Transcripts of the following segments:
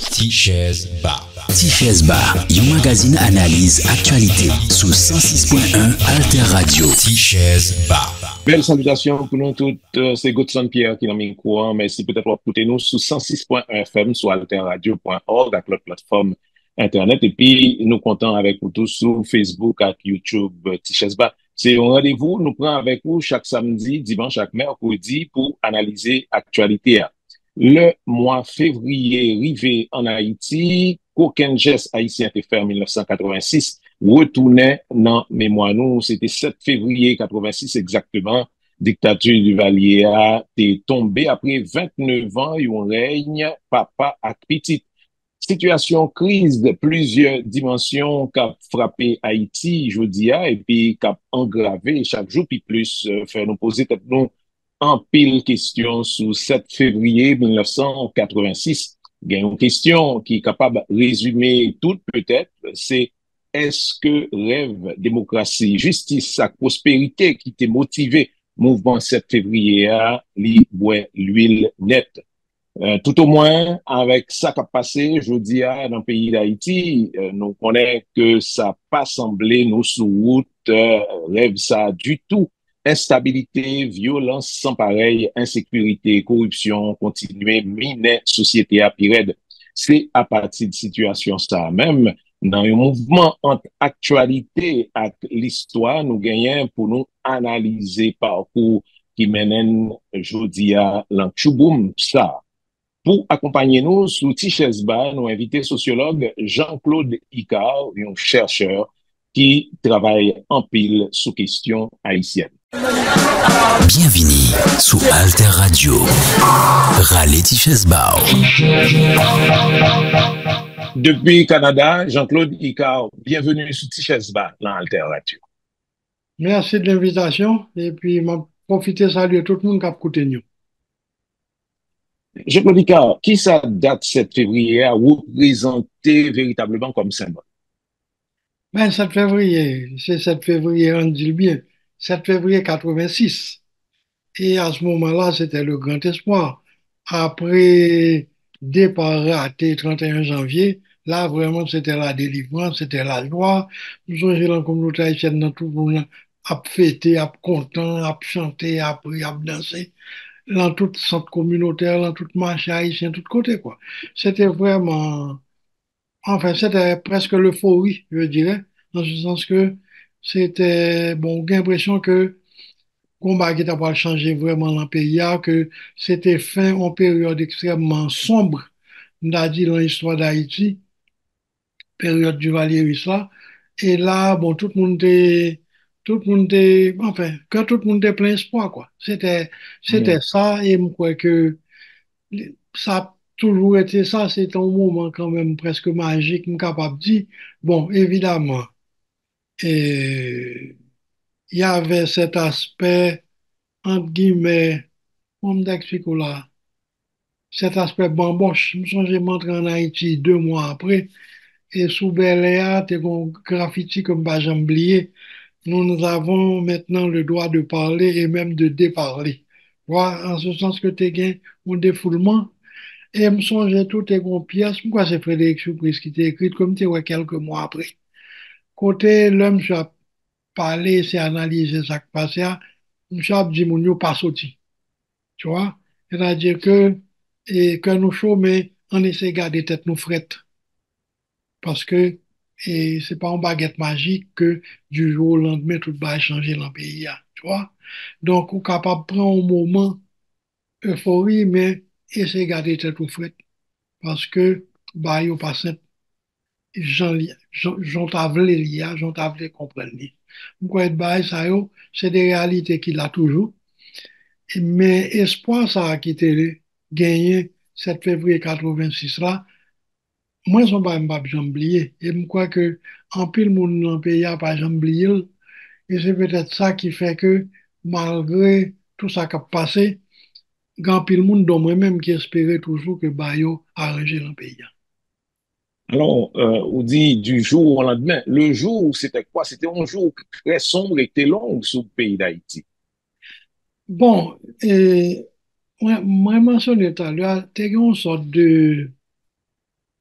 Tichèze Bar, un magazine analyse actualité sous 106.1 Alter Radio. Tichèze Bar. Belle salutation pour nous toutes, c'est Godson Pierre qui est dans le courant. Merci peut-être pour écouter nous sous 106.1 FM sur alterradio.org avec notre plateforme Internet. Et puis, nous comptons avec vous tous sur Facebook et YouTube Tichèze Bar. C'est un rendez-vous, nous prenons avec vous chaque samedi, dimanche, chaque mercredi pour analyser l'actualité. Le mois février arrivé en Haïti, qu'aucun geste haïtien été fait en 1986 retournait dans mémoire nous. C'était 7 février 86 exactement. Dictature du Valier a été tombée après 29 ans et on règne papa à petite. Situation crise de plusieurs dimensions qui a frappé Haïti, je dis, et puis qui a engravé chaque jour, puis plus, faire nous poser peut-être nous en pile question sur 7 février 1986. Il y a une question qui est capable de résumer tout peut-être, c'est est-ce que rêve, démocratie, justice, sa prospérité qui t'est motivé mouvement 7 février à l'huile nette. Tout au moins, avec ça qui a passé, je dis, dans le pays d'Haïti, nous connaissons que ça n'a pas semblé nous sous route, rêve ça du tout. Instabilité, violence sans pareil, insécurité, corruption, continuer, miner société à pire. C'est à partir de situation ça même, dans un mouvement entre actualité et l'histoire, nous gagnons pour nous analyser parcours qui mènent, je dis, à l'enchouboum, ça. Pour accompagner nous sous Tichèze Bar, nous invité sociologue Jean-Claude Icard, un chercheur qui travaille en pile sous question haïtienne. Bienvenue sous Alter Radio. Raleigh Tichèze Bar. Depuis Canada, Jean-Claude Icard, bienvenue sous Tichèze Bar dans Alter Radio. Merci de l'invitation et puis m'a profité saluer tout le monde qui a écouté nous. Jean-Claude Icard, qui ça date 7 février a représenté véritablement comme symbole? Ben, 7 février, c'est 7 février, on dit le bien, 7 février 86. Et à ce moment-là, c'était le grand espoir. Après départ raté 31 janvier, là, vraiment, c'était la délivrance, c'était la joie. Nous sommes dans la communauté haïtienne, dans tout le monde, à fêter, à content, à chanter, à prier, à danser, dans toute centre communautaire, dans toute marché haïtien, tout côté, quoi. C'était vraiment, enfin, c'était presque l'euphorie, je dirais, dans ce sens que c'était, bon, j'ai l'impression que combat qui t'a pas changé vraiment dans le pays, que c'était fin en période extrêmement sombre, on a dit dans l'histoire d'Haïti, période du Valéry là. Et là, bon, enfin, quand tout le monde était plein espoir, quoi. C'était ça, et je crois que ça a toujours été ça, c'est un moment quand même presque magique, je suis capable de dire. Bon, évidemment, et il y avait cet aspect, entre guillemets, on m'explique là, cet aspect bamboche. Je me souviens, montré en Haïti 2 mois après, et sous Bel Air, t'es un graffiti comme bah, j'ai oublié. Nous avons maintenant le droit de parler et même de déparler. Voilà, en ce sens que t'es gain un défoulement. Et je me souviens tout est une pièce, pourquoi c'est Frédéric Surprise qui t'a écrit comme tu vois quelques mois après. Côté l'homme, je a parlé, c'est analysé ça qui passé, je a dit mon yo pas sorti. Tu vois? C'est-à-dire que nous chômons, mais on essaie de garder tête nous frette. Parce que c'est pas une baguette magique que du jour au lendemain, tout va changer dans le pays. Tu vois? Donc, on est capable de prendre un moment euphorie, mais essayer de garder tête nous frette. Parce que, bah, il pas simple. J'en t'avais lié, j'en t'avais comprendre. Pourquoi être bah, ça, c'est des réalités qu'il a toujours. Mais espoir, ça a quitté gagné 7 février 86 là, moi, je ne vais pas oublier. Et je crois que en pile monde dans le pays n'a pas oublié. Et c'est peut-être ça qui fait que, malgré tout ça qui a passé, grand pile monde, dont moi-même, qui espérait toujours que Bayo arrangeait le pays. Alors, on dit du jour au lendemain. Le jour, c'était quoi? C'était un jour très sombre et très long sur le pays d'Haïti. Bon, moi mentionné tout à l'heure, t'as une sorte de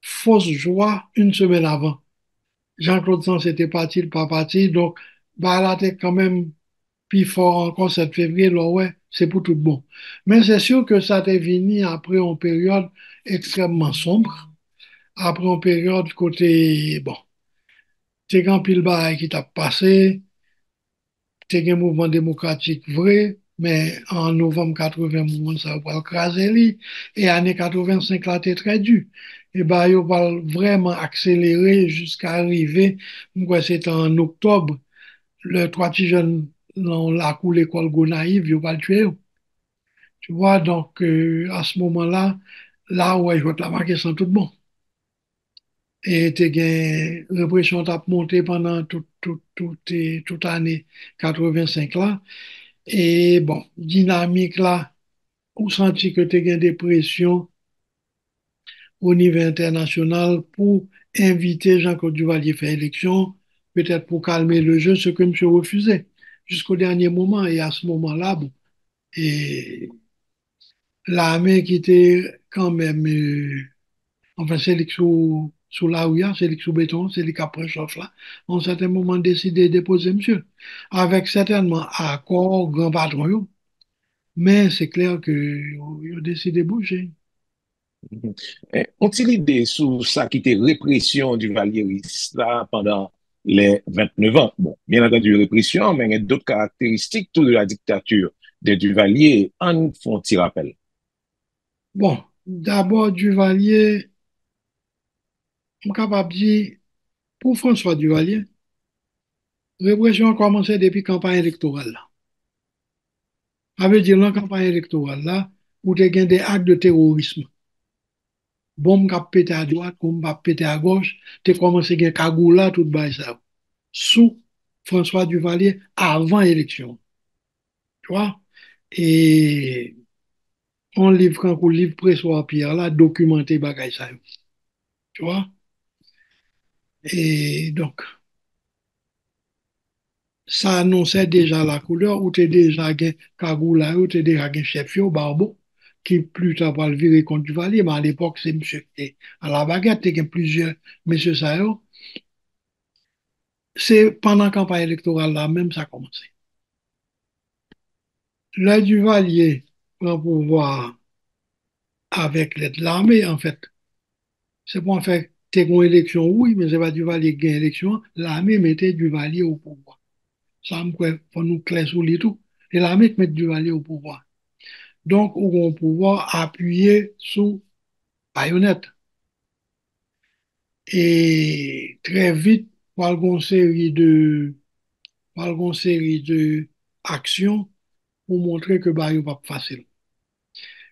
fausse joie une semaine avant. Jean-Claude Sanz était parti, il pas parti, donc bah là t'es quand même plus fort encore 7 février, là ouais, c'est pour tout bon. Mais c'est sûr que ça t'est venu après une période extrêmement sombre, après une période côté, bon, t'es grand pile bail qui t'a passé, t'es un mouvement démocratique vrai, mais en novembre 80, mouvement ça va craser lui, et année 85 là, t'es très dur. Et bah, il va vraiment accélérer jusqu'à arriver, moi, c'était en octobre, le trois petits jeunes, dans la cour l'école Gonaïve, il va le tuer. Tu vois, donc, à ce moment-là, là, ouais, je vais te la marquer sans tout bon. Et t'es gain répression t'a monté pendant toute année 85 là. Et bon, dynamique là, on sentit que tu as des pressions au niveau international pour inviter Jean-Claude Duvalier à faire élection, peut-être pour calmer le jeu, ce que M. refusait jusqu'au dernier moment. Et à ce moment-là, bon, et l'armée qui était quand même, enfin, c'est lui sous la ouïa, c'est lui sous béton, c'est lui qui après chauffe là, à un certain moment décidé de déposer monsieur, avec certainement accord grand patron, yo. Mais c'est clair que ils ont décidé de bouger. Mhm. Ont-il idée sur ça qui était répression du valierisme là pendant les 29 ans? Bon, bien entendu, répression, mais il y a d'autres caractéristiques tout de la dictature de Duvalier en font-ils rappel. Bon, d'abord, Duvalier, je suis capable de dire, pour François Duvalier, répression a commencé depuis la campagne électorale là. Ça veut dire, la campagne électorale là, où tu as des actes de terrorisme. Bombe qui a pété à droite, bombe qui a pété à gauche, tu as commencé à cagoula, tout le ça. Sous François Duvalier, avant l'élection. Tu vois? Et on livre, quand on livre Pressoir Pierre là, documenté bagay ça. Tu vois? Et donc, ça annonçait déjà la couleur, ou t'es déjà gen Kagoula, ou t'es déjà gen chef yo, Barbeau, qui plus tard va le virer contre Duvalier, mais à l'époque, c'est monsieur qui était à la baguette, t'es gen plusieurs monsieur ça yo. C'est pendant la campagne électorale là, même ça a commencé. Le Duvalier prend pouvoir avec l'aide de l'armée, en fait. C'est pour en fait, t'es une élection, oui, mais c'est pas Duvalier qui gagne l'élection, l'armée mettait Duvalier au pouvoir. Ça me faut nous clair sur les tout. Et l'armée met Duvalier au pouvoir. Donc, on va pouvoir appuyer sur baïonnette. Et très vite, par une série de actions pour montrer que bah, pas facile.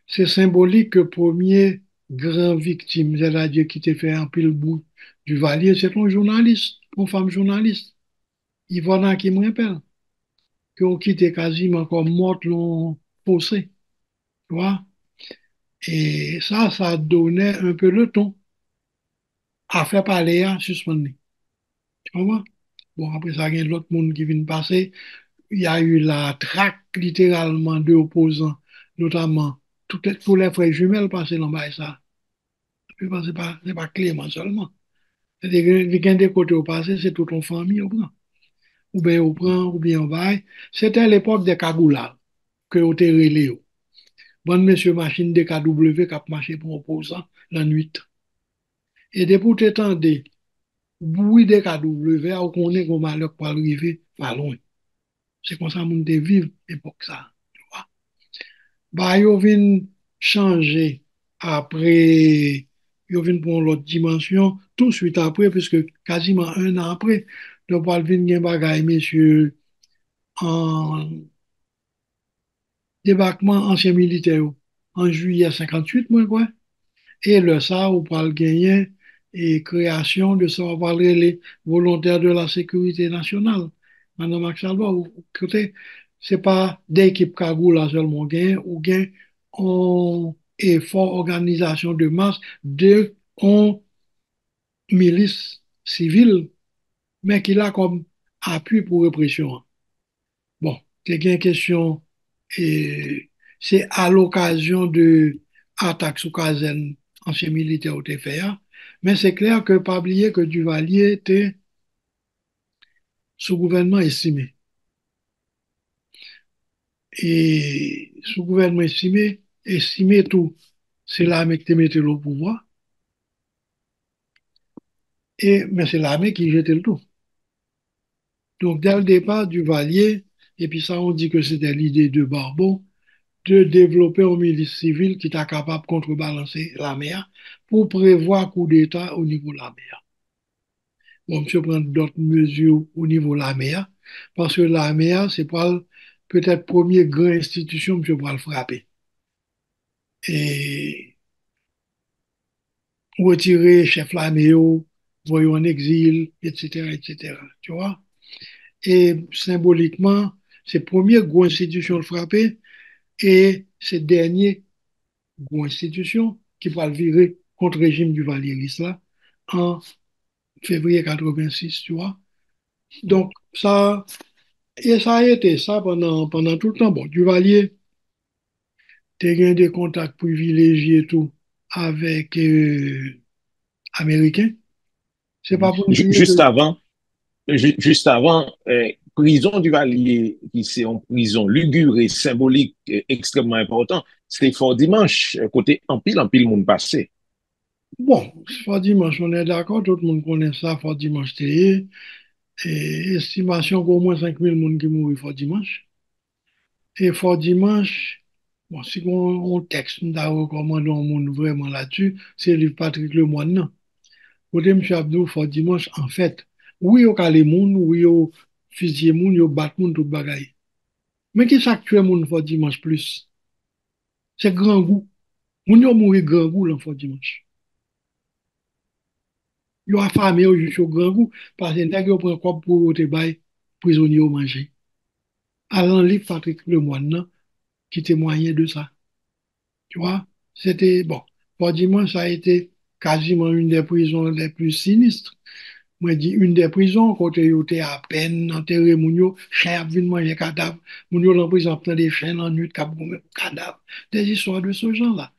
C'est symbolique que premier grand victime, c'est-à-dire qui t'a fait un pile bout du Valier, c'est un journaliste, une femme journaliste, Yvonne qui me rappelle, qui ont quitté quasiment comme morte l'ont fossé, tu vois. Et ça donnait un peu le ton à faire parler à suspendre. Tu comprends? Bon, après ça, il y a l'autre monde qui vient de passer. Il y a eu la traque littéralement de opposants, notamment tous les frères jumelles passés dans ça. C'est pas Clément seulement. C'est-à-dire que des côtés au passé, c'est toute une famille au prend. Ou bien au prend, ou bien au bail. C'était l'époque des cagoulas que au relé. Bon, monsieur machine de KW qui a marché pour opposant la nuit. Et depuis tout temps, bruit de KW, on connaît qu'on malheur pour arriver pas loin. C'est comme ça que nous vivre l'époque ça. Tu vois. Bah, yo vin changer après, yo vin pour l'autre dimension, tout de suite après, puisque quasiment un an après, donc on vin gen bagay, messieurs, en débarquement ancien militaire, en juillet 58, moi, quoi. Et le ça, on parle gagner et création de ça, on parle les volontaires de la sécurité nationale. Madame Max Alba, côté, c'est pas d'équipe Kagou là seulement gain, ou gain en effort organisation de masse de en milice civile, mais qui a comme appui pour répression. Bon, c'est une question Et c'est à l'occasion de attaques sous casernes anciens militaires au TFA. Mais c'est clair que pas oublier que Duvalier était sous gouvernement estimé. Et sous gouvernement estimé tout, c'est l'armée qui te mettait au pouvoir. Mais c'est l'armée qui jetait le tout. Donc, dès le départ, Duvalier, et puis ça, on dit que c'était l'idée de Barbeau, de développer une milice civile qui est capable de contrebalancer la mer pour prévoir coup d'État au niveau de la mer. Bon, monsieur prend d'autres mesures au niveau de la mer, parce que la mer, c'est pas peut-être première grande institution, monsieur pour le frapper. Et retirer chef Laméo, voyons en exil, etc., etc. Tu vois? Et symboliquement, c'est première grande institution de frapper et c'est dernier grande institution qui va le virer contre le régime du Valieris là en février 86, tu vois. Donc, ça a été ça pendant tout le temps. Bon, Duvalier, tu as des contacts privilégiés et tout avec Américains. C'est pas pour dire que Juste avant, juste avant, prison du Valier, qui c'est une prison lugubre et symbolique extrêmement important, c'était Fort Dimanche, côté en pile monde passé. bon, Fort Dimanche, on est d'accord, tout le monde connaît ça, Fort Dimanche, et estimation qu'au moins 5 000 personnes qui mourent Fort Dimanche. Et Fort Dimanche, bon, si on texte, on a recommandé un monde vraiment là-dessus, c'est le livre Patrick Lemoine. Non. Côté M. Abdou, Fort Dimanche, en fait, oui, au calé moun, oui, au fusillé moun, au bat moun, tout bagaille. Mais qui s'actue moun Fort Dimanche plus? C'est grand goût. Moun yo mouri grand goût, dans Fort Dimanche. Yo affamé yo jusqu'au grand goût, parce que nèg yo prend quoi pour te bay prisonnier au manger. Allant livre Patrick Lemoine, non, qui témoignait de ça. Tu vois, c'était bon. Pour dimanche, ça a été quasiment une des prisons les plus sinistres. Moi, je dis une des prisons, côté où tu à peine enterré, moun yo, chien a venu manger cadavre, moun yo dans prison, prend des chiens en nuit, cap cadavre. Des histoires de ce genre-là.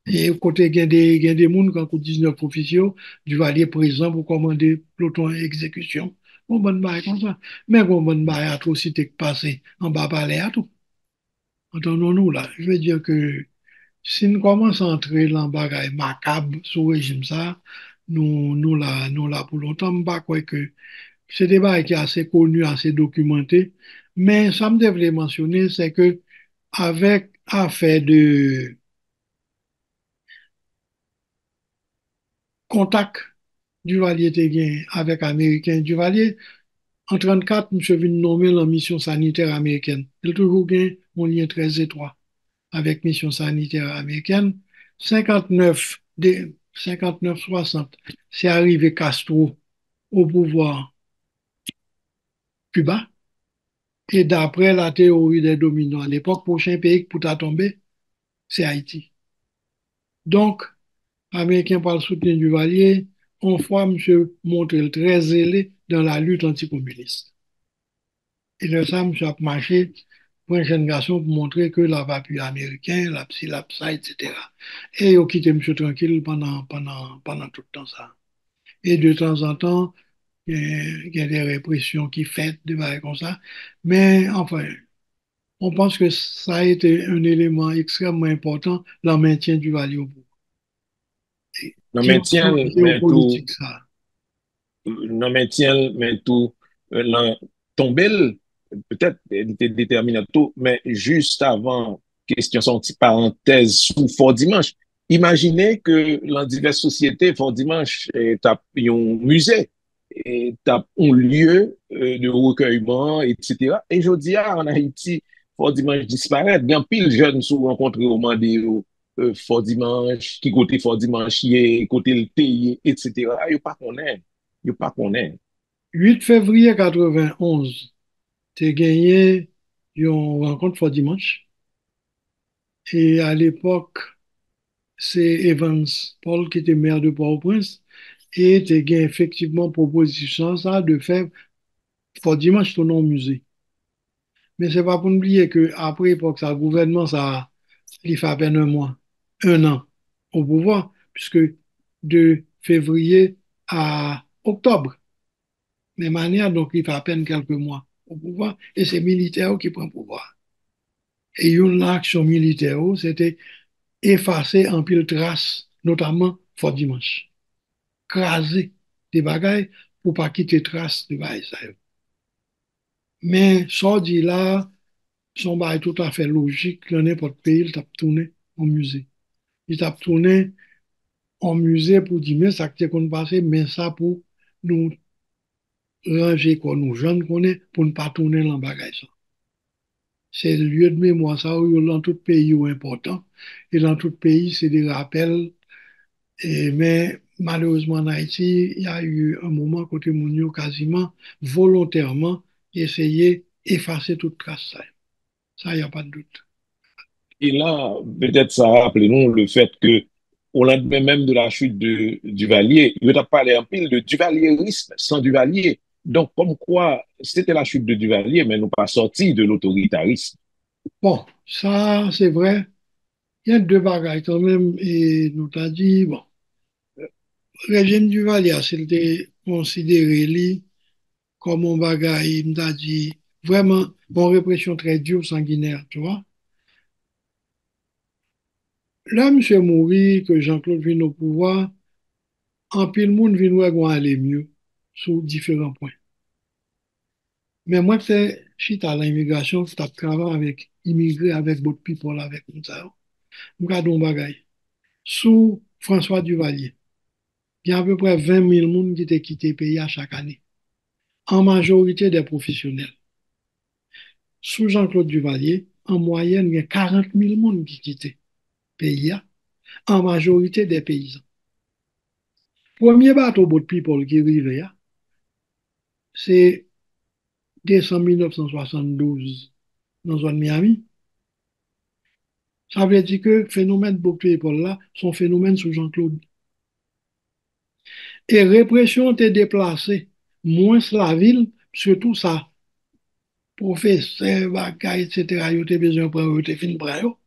Et côté, il y a des moun, quand 19 officiaux, du valier présent pour commander peloton exécution. On bonne bail comme ça. Mais on bonne bail atrocité qui passé en bas palais à tout. Entendons-nous là. Je veux dire que si nous commençons à entrer dans le bagage macabre sous le régime ça, nous là pour longtemps, je ne pas croire que c'est des bagages qui est assez connu, assez documenté. Mais ça me devait mentionner, c'est que avec affaire de contact Duvalier te gain avec Américain Duvalier, en 34, M. vient nommer la mission sanitaire américaine. Il a toujours gagné un lien très étroit avec mission sanitaire américaine. 59, 59-60, c'est arrivé Castro au pouvoir Cuba. Et d'après la théorie des dominants à l'époque, prochain pays pour tomber, c'est Haïti. Donc, Américain par le soutien du Valier, on voit M. montré très zélé dans la lutte anticommuniste. Et de ça, M. a marché pour une génération pour montrer que la vapeur américain, la psy, la psa, etc. Et il a quitté M. tranquille pendant tout le temps ça. Et de temps en temps, il y a des répressions qui fêtent des bails comme ça. Mais enfin, on pense que ça a été un élément extrêmement important dans le maintien du Valier au bout. Non Dimension maintien, mais tout, géopolitique, ça. non maintien, mais tout, tombel, peut-être, il était déterminant tout, mais juste avant, question son petite parenthèse sous Fort Dimanche. Imaginez que dans diverses sociétés, Fort Dimanche, t'as un musée, et t'as un lieu de recueillement, etc. Et je dis, en Haïti, Fort Dimanche disparaît. Il y a pile jeunes sont rencontrés au Mandéo, Fort Dimanche, qui côté Fort Dimanche, côté le pays, etc. Il n'y a pas qu'on est. Il n'y a pas qu'on est. 8 février 91, tu as gagné une rencontre Fort Dimanche. Et à l'époque, c'est Evans Paul qui était maire de Port-au-Prince. Et tu as gagné effectivement proposition ça de faire Fort Dimanche ton nom musée. Mais c'est pas pour oublier que après époque, ça, le gouvernement, ça, il fait à peine un mois, un an au pouvoir, puisque de février à octobre, même manière, donc il fait à peine quelques mois au pouvoir, et c'est militaire qui prend le pouvoir. Et une action militaire, c'était effacer en pile trace, notamment Fort Dimanche. Craser des bagailles pour pas quitter trace de bagailles. Mais ça dit là, son bail tout à fait logique, dans n'importe pays, il tape tourné au musée. Il tape tourné au musée pour dire, mais ça qui qu'on passe, mais ça pour nous ranger, quoi, nous jeunes qu'on est, pour ne pas tourner dans le bagage. C'est le lieu de mémoire, ça, où dans tout pays est important. Et dans tout pays, c'est des rappels. Mais malheureusement, en Haïti, il y a eu un moment côté Mounio quasiment volontairement essayé d'effacer toute trace. Ça, il n'y a pas de doute. Et là, peut-être ça rappelez-nous le fait que au lendemain même de la chute de Duvalier, il a parlé en pile de duvalierisme sans Duvalier. Donc, comme quoi, c'était la chute de Duvalier, mais nous pas sorti de l'autoritarisme. Bon, ça, c'est vrai. Il y a deux bagages quand même. Et nous t'a dit, bon, le régime du Valais, c'était considéré lui, comme un bagage, il m'a dit, vraiment, une répression très dure, sanguinaire, tu vois. Là, monsieur Moury, que Jean-Claude vient au pouvoir, en pile monde vient ouais, aller mieux sur différents points. Mais moi, c'est chita l'immigration, c'est à travailler avec immigrés, avec d'autres people, avec nous ça. Regardons bagay. Sous François Duvalier, il y a à peu près 20 000 personnes qui ont quitté le pays à chaque année. En majorité des professionnels. Sous Jean-Claude Duvalier, en moyenne, il y a 40 000 personnes qui quittent le pays, en majorité des paysans. Premier bateau boat people qui arrive, c'est décembre 1972 dans la zone Miami. Ça veut dire que le phénomène boat people là, son phénomène sous Jean-Claude. Et répression était déplacée, moins la ville, surtout ça, professeur, bagay, etc., ils ont besoin de prendre, ils ont fin de yo.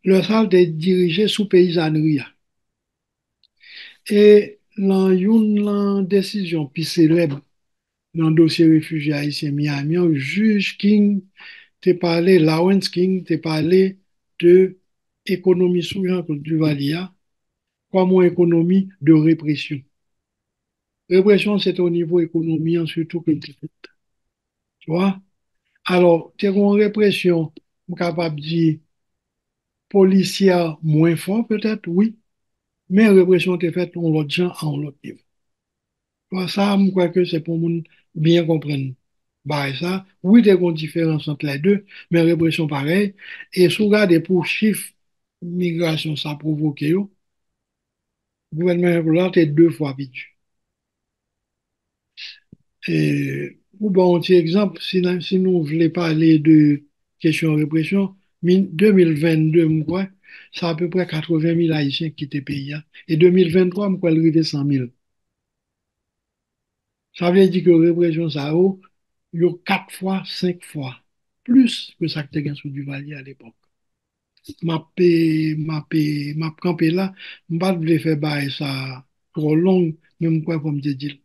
Le salle était dirigé sous paysannerie. Et dans une décision plus célèbre, dans le dossier réfugié haïtien Miami, un juge King t'a parlé, Lawrence King t'a parlé de économie sous Jean-Claude Duvalier comme une économie de répression. Répression, c'est au niveau économique, surtout que tu vois. Alors, tu as une répression, je suis capable de dire, policière moins fort peut-être, oui, mais répression est faite en l'autre gens, en l'autre niveau. Ça, je crois que c'est pour nous bien comprendre. Bah, ça, oui, il y a une différence entre les deux, mais répression pareil. Et si vous regardez pour chiffre migration, ça a provoqué, le gouvernement là, c'est deux fois vite. Et, ou bon, un petit exemple, si nous voulons parler de question de répression, 2022, je crois, c'est à peu près 80 000 Haïtiens qui étaient payés. Et 2023, je crois, il arrive 100 000. Ça veut dire que la répression, ça il y a 4 fois, 5 fois plus que ça que tu as sous du Valier à l'époque. Ma campé là, je ne vais pas faire bail ça trop long, même quoi comme te dire.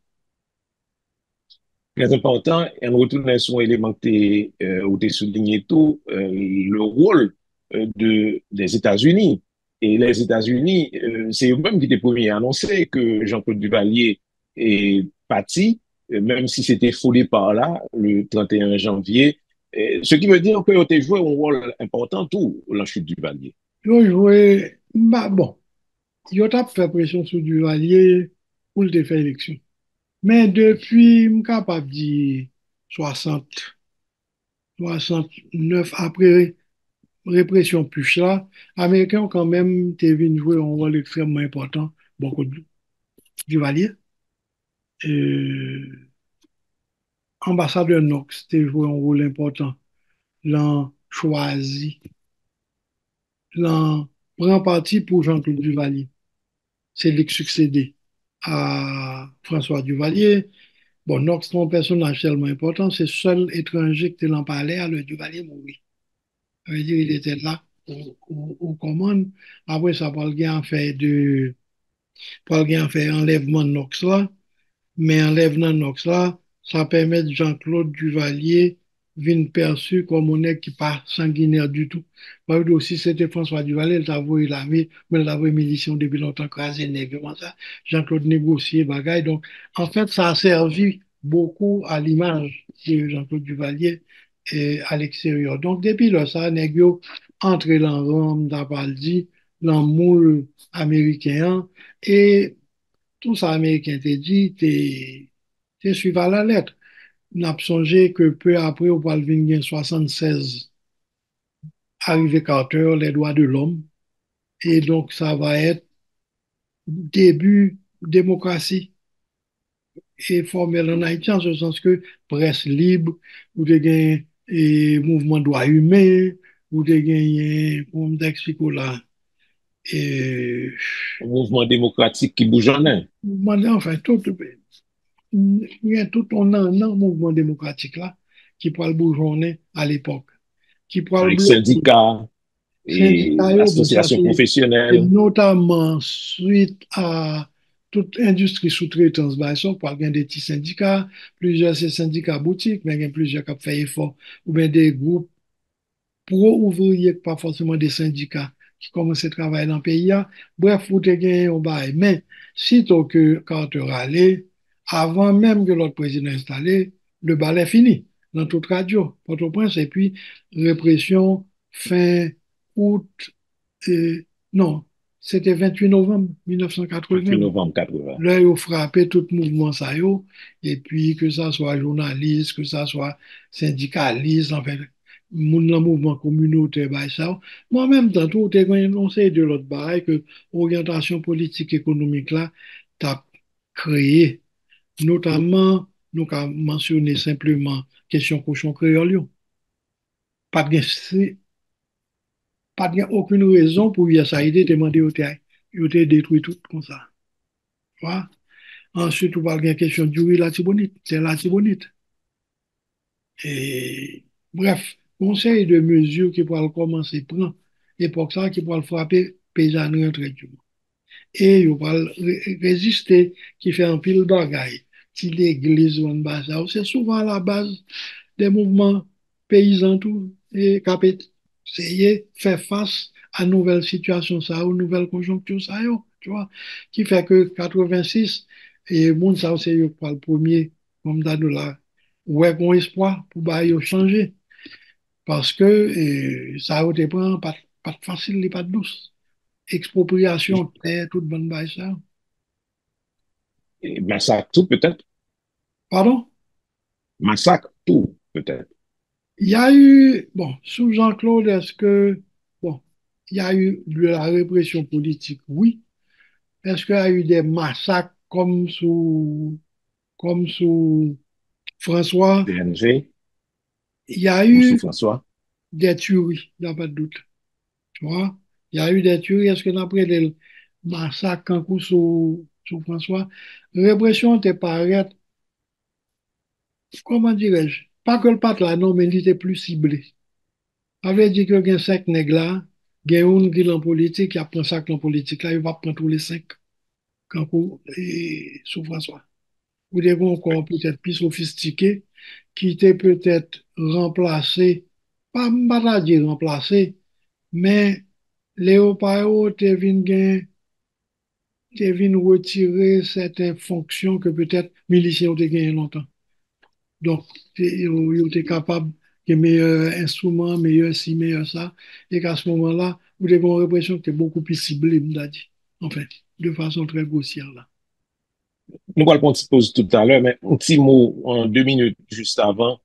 Très important, et on retourne sur un élément où tu souligné tout, le rôle des États-Unis. Et les États-Unis, c'est eux-mêmes qui étaient premiers à annoncer que Jean-Claude Duvalier est parti, même si c'était foulé par là, le 31 janvier. Ce qui veut dire qu'ils ont joué un rôle important tout la chute du Duvalier. Ils ont joué, bah bon, ils ont fait pression sur du Valier pour le faire élection. Mais depuis, je suis capable de dire 60, 69, après répression plus là, Américains ont quand même été venus jouer un rôle extrêmement important, beaucoup de Duvalier. Et ambassadeur Knox a joué un rôle important. L'an choisi, l'an prend parti pour Jean-Claude Duvalier. C'est lui qui succédé à François Duvalier. Bon, Knox, c'est un personnage tellement important, c'est le seul étranger qui l'en parlait à le Duvalier mourir. Ça veut dire il était là aux commandes. Après ça, Paul Guéant fait enlèvement de Knox là. Mais enlèvement Knox là, ça permet de Jean-Claude Duvalier vin perçu comme un nègre qui pas sanguinaire du tout. Parce que aussi, c'était François Duvalier, il t'a voué l'armée, mais il a voué milition depuis longtemps, crasé nègre, comme ça. Jean-Claude négocier, bagaille. Donc, en fait, ça a servi beaucoup à l'image de Jean-Claude Duvalier et à l'extérieur. Donc, depuis là, ça, nègre yo entré dans Rome, d'après dit, dans le moule américain, et tout ça américain te dit, t'es suivi à la lettre. N'a songé que peu après, au Palvin 76, arrivé Carter, les droits de l'homme. Et donc, ça va être début démocratie et formelle en Haïti, en ce sens que presse libre, ou de gagner et mouvement droits humains, ou de gagner, comme t'explique là, et Un mouvement démocratique qui bouge en un, mouvement, enfin, il y a tout un mouvement démocratique là, qui pourra le bourgeonner à l'époque, qui pourra le avec bloquer. syndicats et Syndicat, yo, bon, ça associations c'est professionnelles, notamment suite à toute industrie sous-traitance, bah, ça, par exemple, des petits syndicats, plusieurs ces syndicats boutiques, mais il y a plusieurs qui ont fait effort, ou bien des groupes pro-ouvriers, pas forcément des syndicats qui commencent à travailler dans le pays. Là. Bref, vous avez gagné un bail. Mais, sitôt que Carter allait, avant même que l'autre président installé, le bal est fini dans toute radio, Port-au-Prince, et puis répression fin août, non, c'était 28 novembre 28 1980. novembre 80. Là, ils ont frappé tout le mouvement, ça, yo, et puis que ça soit journaliste, que ça soit syndicaliste, en fait, le mouvement communautaire, bah, ça. Moi, en même temps, tout est énoncé de l'autre bagaille que orientation politique économique là, t'as créé, notamment, nous avons mentionné simplement question cochon créole, yo. Pas de, pas de aucune raison pour USAID demander au terre. Ils ont détruit tout comme ça. Tu vois? Ensuite, on va avoir une question du la Tibonite. C'est la Tibonite. Et, bref, conseil de mesures qui pourraient commencer à prendre, et pour ça, qui pourraient frapper paysannerie entre du monde. Et ils vont résister, qui fait un pile bagaille. Si l'église ou une base, c'est souvent à la base des mouvements paysans tout, et qui essayer faire face à nouvelles situations, ça, aux nouvelles conjonctures, ça, yo, tu vois, qui fait que 86, et monde ça, c'est yo, pour le premier, comme d'ado là, ouais, bon espoir pour bah, yo changer, parce que ça a été pas de facile, pas de douce. Expropriation, terre, toute bonne bail, ça. Et massacre tout peut-être, Pardon? massacre tout peut-être. Il y a eu, bon, sous Jean-Claude, bon, il y a eu de la répression politique, oui. Est-ce qu'il y a eu des massacres comme sous François? DNG, Il y a comme sous eu François. des tueries, il n'y a pas de doute. Tu vois? Il y a eu des tueries. Est-ce que après les massacres en cours sous François, répression te paraît, comment dirais-je, pas que le pat là, non, mais il était plus ciblé. Ça veut dire que il y a cinq nègres là, il y a un qui est en politique, qui apprend ça en politique là, il va prendre tous les cinq quand et sous François. Ou des gens encore peut-être plus sophistiqués, qui étaient peut-être remplacés, pas dire remplacés, mais Léopard te vin retirer certaines fonctions que peut-être miliciens ont gagné longtemps. Donc, ils étaient capables de meilleurs instruments, meilleurs ci, meilleurs ça, et qu'à ce moment-là, vous avez une répression qui est beaucoup plus ciblée, m'a dit, en fait, de façon très grossière là. Nous allons qu'on se pose tout à l'heure, mais un petit mot en 2 minutes juste avant,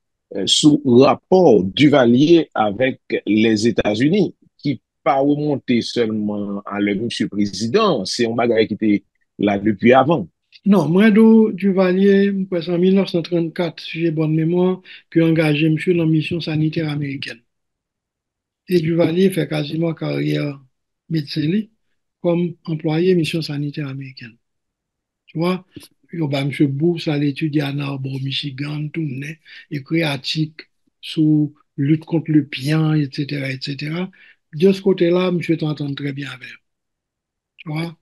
sous rapport Duvalier avec les États-Unis, qui pas remonté seulement à le monsieur président, c'est un bagage qui était là depuis avant. Non, moi, Duvalier, en 1934, si j'ai bonne mémoire, puis engagé monsieur dans la mission sanitaire américaine. Et Duvalier fait quasiment carrière médecine comme employé mission sanitaire américaine. Tu vois? yo ba monsieur bourse à l'étudier à Ann Arbor, Michigan, tout né, écrit article sur lutte contre le pian, etc., etc. De ce côté-là, monsieur t'entend très bien avec, tu vois.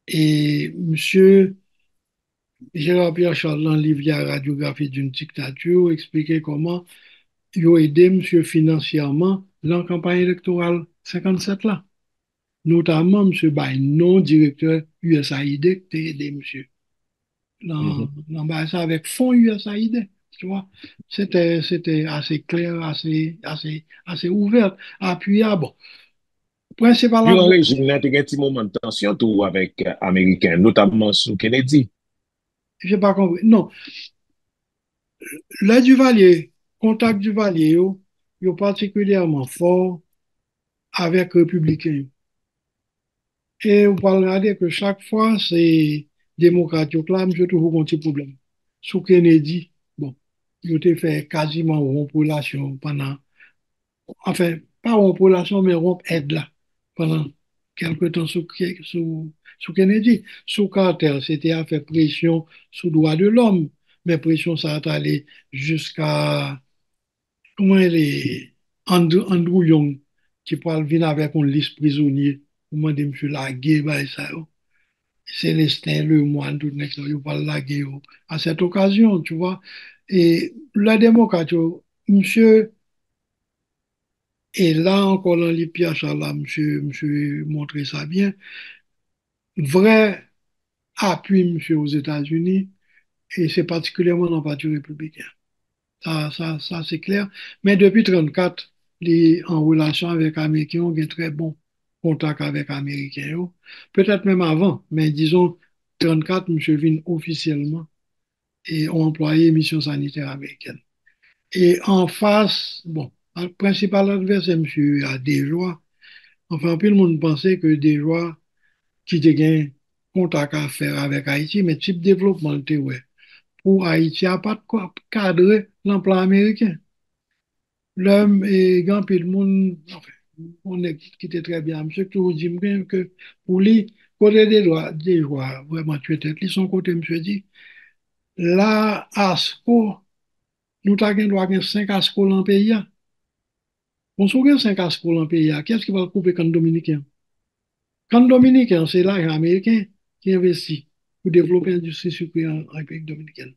Et monsieur Gérard Pierre Charles, dans le livre La radiographie d'une dictature, expliquait comment il a aidé monsieur financièrement dans la campagne électorale 57 là. Notamment, monsieur Bay, non directeur USAID, qui a aidé monsieur dans ça avec fonds USAID, tu vois. C'était assez clair, assez ouvert, appuyable. Bon, Durant principalement, le régime, il y a un petit moment de tension tout avec Américains, notamment sous Kennedy. je n'ai pas compris. Non, le Duvalier, contact Duvalier, yo particulièrement fort avec républicains. Et vous pouvez regarder que chaque fois, c'est démocrate qui clame, j'ai toujours un petit problème. Sous Kennedy, bon, il a fait quasiment rompre relation pendant, enfin, pas rompre relation, mais rompre aide là, pendant quelque temps sous Kennedy. Sous Carter, c'était à faire pression sous droit de l'homme, mais pression ça a allé jusqu'à, comment elle est, Andrew Young, qui parle venir avec une liste prisonnier, au moment de M. Laguerre, bah, ça, Célestin Lemoine, tout le monde, il parle Laguerre, à cette occasion, tu vois. Et la démocrate, monsieur, et là encore dans les pièges, là, monsieur montré ça bien, vrai appui, monsieur, aux États-Unis, et c'est particulièrement dans le Parti républicain. Ça c'est clair. Mais depuis 1934, les en relation avec les Américains, on a un très bon contact avec les Américains. Peut-être même avant, mais disons, 1934, M. Vin officiellement et ont employé mission sanitaire américaine. Et en face, bon, le principal adversaire, M. a Desjoie. Enfin, puis le monde pensait que Desjoie, qui était un contact à faire avec Haïti, mais type développement, ouais. Pour Haïti, il n'y a pas de quoi cadrer l'emploi américain. L'homme et grand peu de monde, enfin, on est qui était très bien. Monsieur toujours dit bien que pour lui, côté des joies, vraiment tu tête, lui, son côté, monsieur dit, là, ASCO, nous avons droit à 5 ASCO dans le pays. On se 5 ASCO dans le pays. Qu'est-ce qui va couper quand dominicain? Quand dominicain, c'est l'argent américain qui investit pour développer l'industrie sucrière en République dominicaine.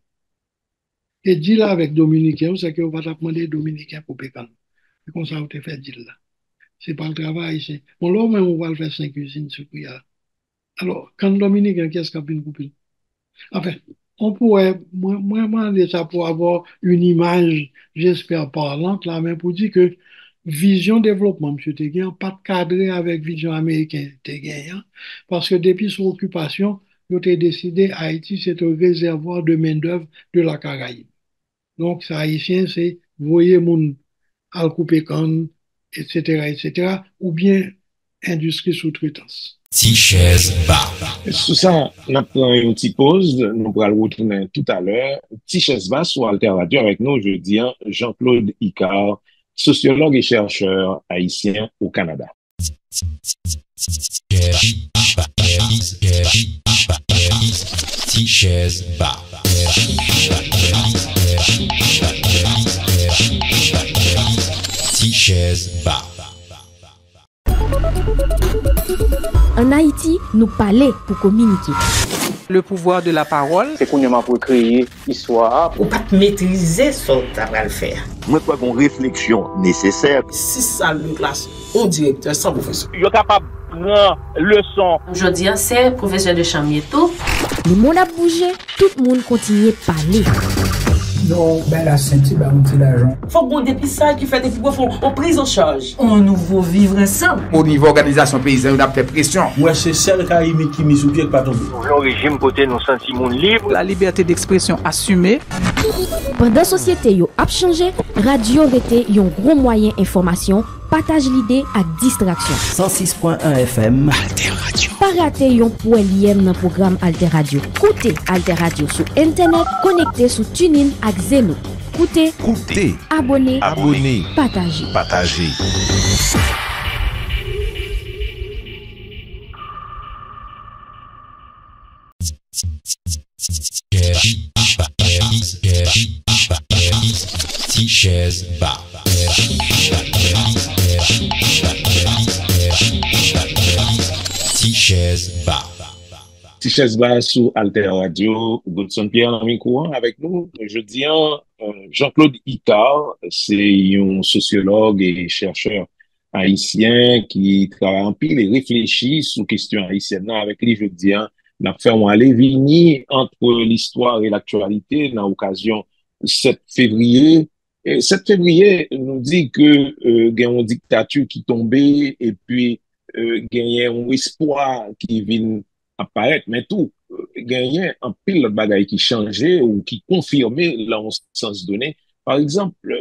Et dit là avec dominicain, c'est qu'on va demander dominicain pour pécan. C'est comme ça qu'on fait dire là. C'est pas le travail, c'est. Bon, là, même, on va le faire 5 usines sucrières. Alors, quand Dominique, qu'est-ce qu'on peut couper? Enfin, on pourrait, moi, ça pour avoir une image, j'espère, parlante, là, mais pour dire que vision développement, M. Teguin, pas de cadre avec vision américaine, Teguin, parce que depuis son occupation, il a décidé, Haïti, c'est un réservoir de main-d'œuvre de la Caraïbe. Donc, ça, Haïtien, c'est, voyez, mon al couper canne, etc., ou bien industrie sous-traitance. Tichèze Ba. Sous ça, on prend une petite pause. Nous pourrons le retourner tout à l'heure. Tichèze Ba sur Alter Radio avec nous aujourd'hui, Jean-Claude Icard, sociologue et chercheur haïtien au Canada. Tichèze Ba. Tichèze Ba. En Haïti, nous parlons pour communiquer. Le pouvoir de la parole. C'est qu'on a pour créer histoire. Ou pas maîtriser ce que tu vas le faire. Moi, je crois qu'on réflexion nécessaire. Si ça le classe, on directeur sans professeur. Il est capable de prendre leçon. Aujourd'hui, c'est professeur de Chamieto. Le monde a bougé, tout le monde continue à parler. Non, ben la ceinture, ben on tire l'argent. Faut qu'on dépistage qui fait des pouvoirs en prise en charge. On nouveau vivre ensemble. Au niveau organisation paysanne, on a fait pression. Moi, c'est celle qui mise sous pied pas tomber. Le régime côté nous sentiments libres. La liberté d'expression assumée. Pendant société yo a changé, radio était un gros moyen information, partage l'idée à distraction. 106.1 FM Alter Radio. Pas rater yon point liem dans programme Alter Radio. Koute Alter Radio sur internet, connecté sur TuneIn ak Zeno. Koute, abonné, partager. Tichèze Bar. Tichèze Bar. Tichèze Bar sous Alter Radio, Godson Pierre dans le courant avec nous. Jeudi, Jean-Claude Icard, c'est un sociologue et chercheur haïtien qui travaille en pile et réfléchit sur questions haïtiennes avec les jeudi. On a fait un aller-venir entre l'histoire et l'actualité dans l'occasion 7 février. Et 7 février nous dit que il y a une dictature qui tombait et puis il y a un espoir qui vient apparaître, mais tout, il y a un pile de bagaille qui changeait ou qui confirmait dans un sens donné. Par exemple,